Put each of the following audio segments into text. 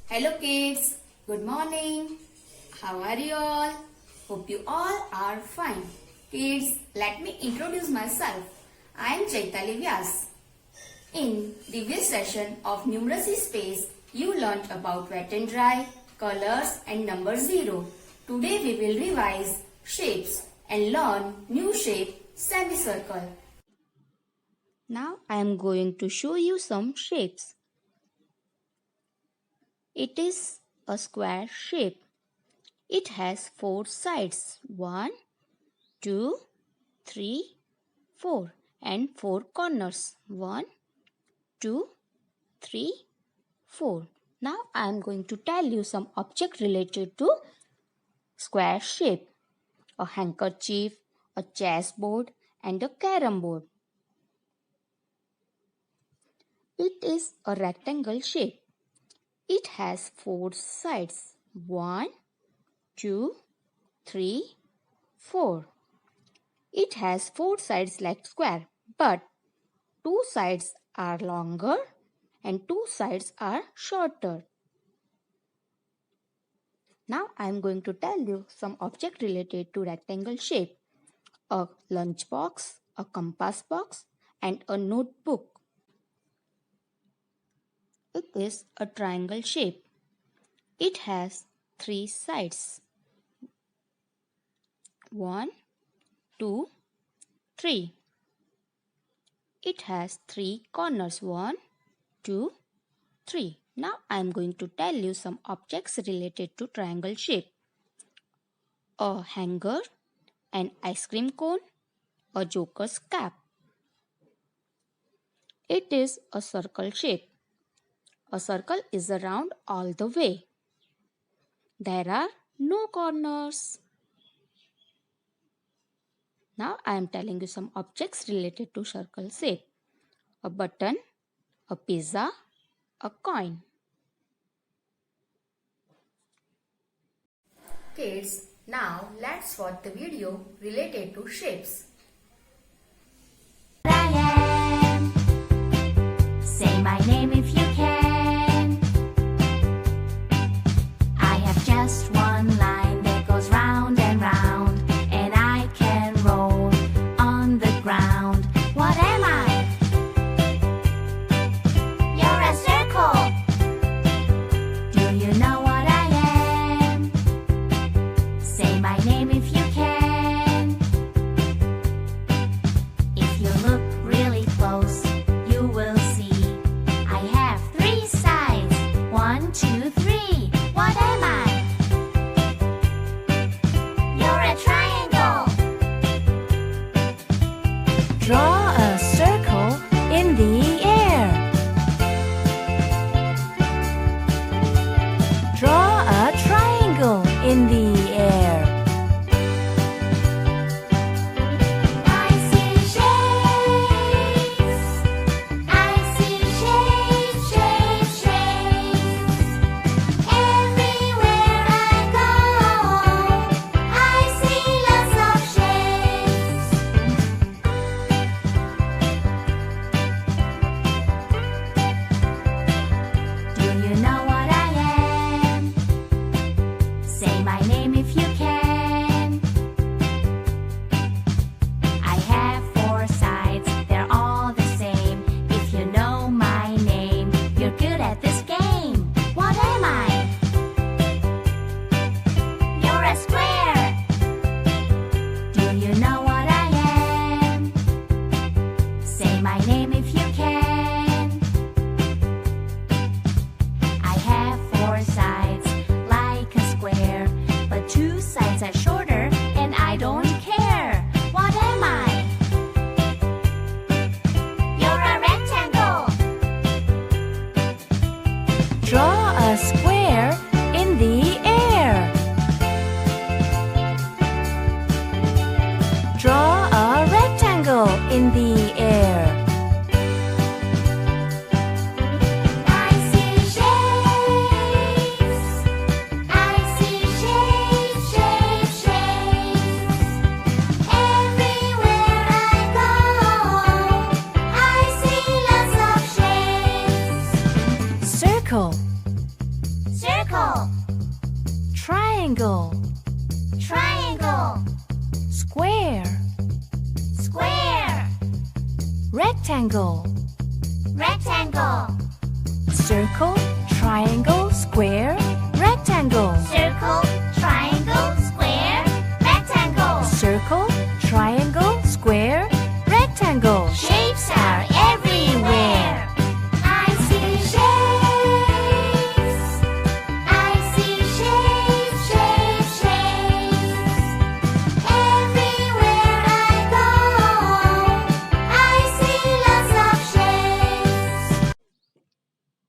Hello kids, good morning. How are you all? Hope you all are fine. Kids, let me introduce myself. I am Chaitali Vyas. In the previous session of numeracy space, you learnt about wet and dry, colors and number 0. Today we will revise shapes and learn new shape semicircle. Now I am going to show you some shapes. It is a square shape. It has 4 sides. 1, 2, 3, 4 and 4 corners. 1, 2, 3, 4. Now I am going to tell you some object related to square shape. A handkerchief, a chessboard and a carom board. It is a rectangle shape. It has 4 sides. 1, 2, 3, 4. It has 4 sides like square, but 2 sides are longer and 2 sides are shorter. Now I am going to tell you some object related to rectangle shape. A lunch box, a compass box and a notebook. It is a triangle shape. It has 3 sides. 1, 2, 3. It has 3 corners. 1, 2, 3. Now I am going to tell you some objects related to triangle shape. A hanger, an ice cream cone, a joker's cap. It is a circle shape. A circle is round all the way. There are no corners. Now I am telling you some objects related to circle shape. A button, a pizza, a coin. Kids, now let's watch the video related to shapes. I am. Say my name if you can. I have just one line that goes round and round, and I can roll on the ground. What am I? You're a circle. Do you know what I am? Say my name if you can. If you look really close, you will see I have 3 sides. 1, 2, 3. What am I? You're a triangle. Draw a circle in the air. Draw a triangle in the air. I see shapes. I see shapes, shapes, shapes. Everywhere I go, I see lots of shapes. Do you know what I am? Say my name if you can. I have 4 sides, they're all the same. If you know my name, you're good at this game. What am I? You're a square. Do you know what I am? Say my name if you can. I have 4 sides, like a square, but 2 sides are shorter, and I don't care. What am I? You're a rectangle. Draw a square in the air. Draw a rectangle in the air. I see shapes. I see shapes, shapes, shapes. Everywhere I go, I see lots of shapes. Circle. Triangle. Triangle. Square. Square. Rectangle. Rectangle. Circle, triangle, square, rectangle. Circle, triangle, square, rectangle. Circle, triangle, square, rectangle. Shapes are everywhere. I see shapes. I see shapes, shapes, shapes. Everywhere I go, I see lots of shapes.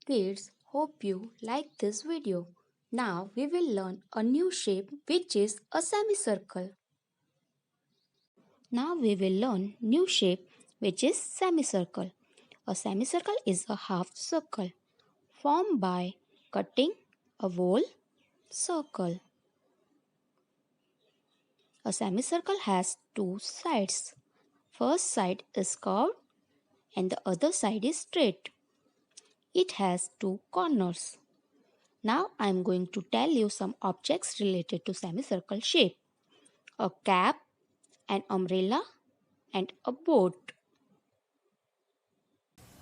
Kids, hope you like this video. Now we will learn a new shape which is a semicircle. Now we will learn new shape which is semicircle. A semicircle is a half circle formed by cutting a whole circle. A semicircle has two sides. First side is curved and the other side is straight. It has two corners. Now I am going to tell you some objects related to semicircle shape. A cap, an umbrella and a boat.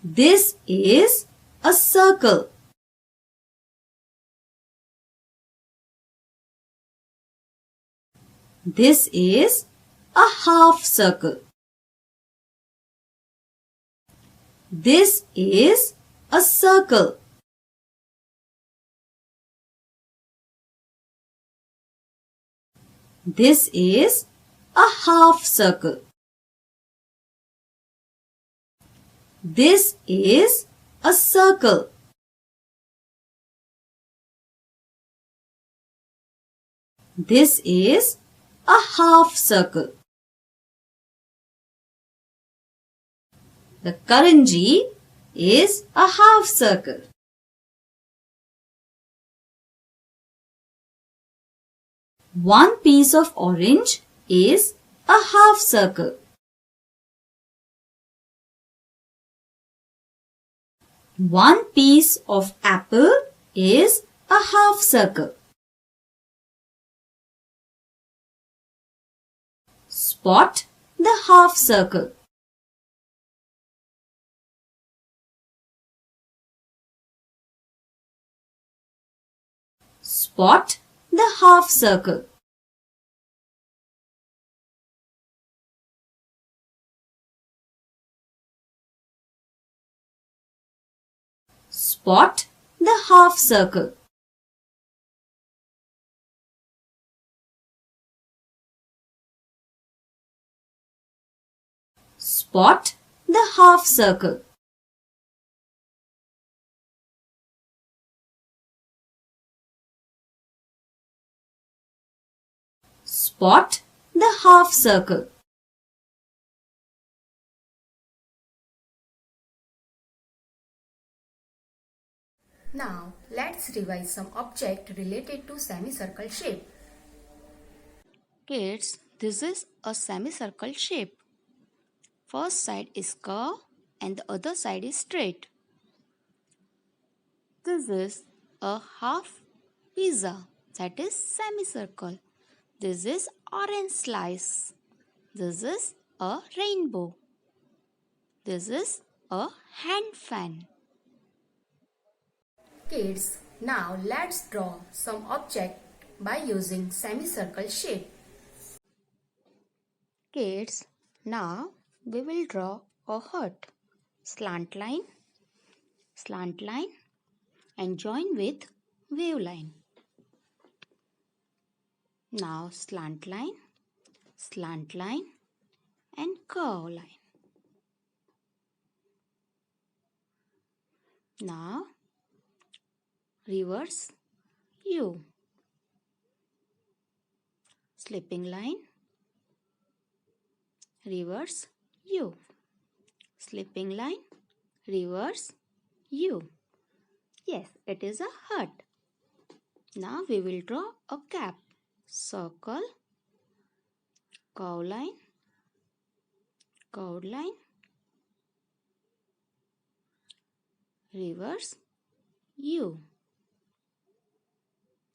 This is a circle. This is a half circle. This is a circle. This is a half circle. This is a circle. This is a half circle. The karanji is a half circle. One piece of orange is a half circle. One piece of apple is a half circle. Spot the half circle. Spot the half circle. Spot the half circle. Spot the half circle. Spot the half circle. Now let's revise some object related to semicircle shape. Kids, this is a semicircle shape. First side is curved and the other side is straight. This is a half pizza, that is semicircle. This is orange slice. This is a rainbow. This is a hand fan. Kids, now let's draw some object by using semicircle shape. Kids, now we will draw a hut. Slant line, and join with wave line. Now slant line, and curve line. Now reverse U. Slipping line, reverse U. Slipping line, reverse U. Yes, it is a hut. Now we will draw a cap. Circle, curve line, reverse U.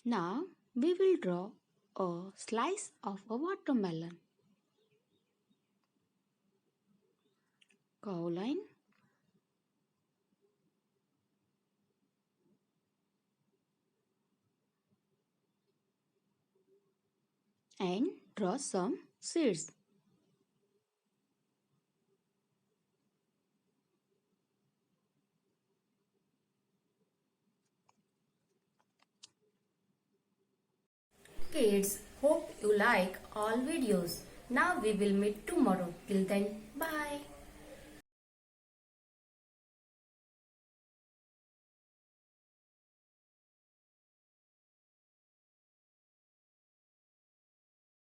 Now We will draw a slice of a watermelon. Curve line. And draw some seeds. Kids, hope you like all videos. Now we will meet tomorrow. Till then,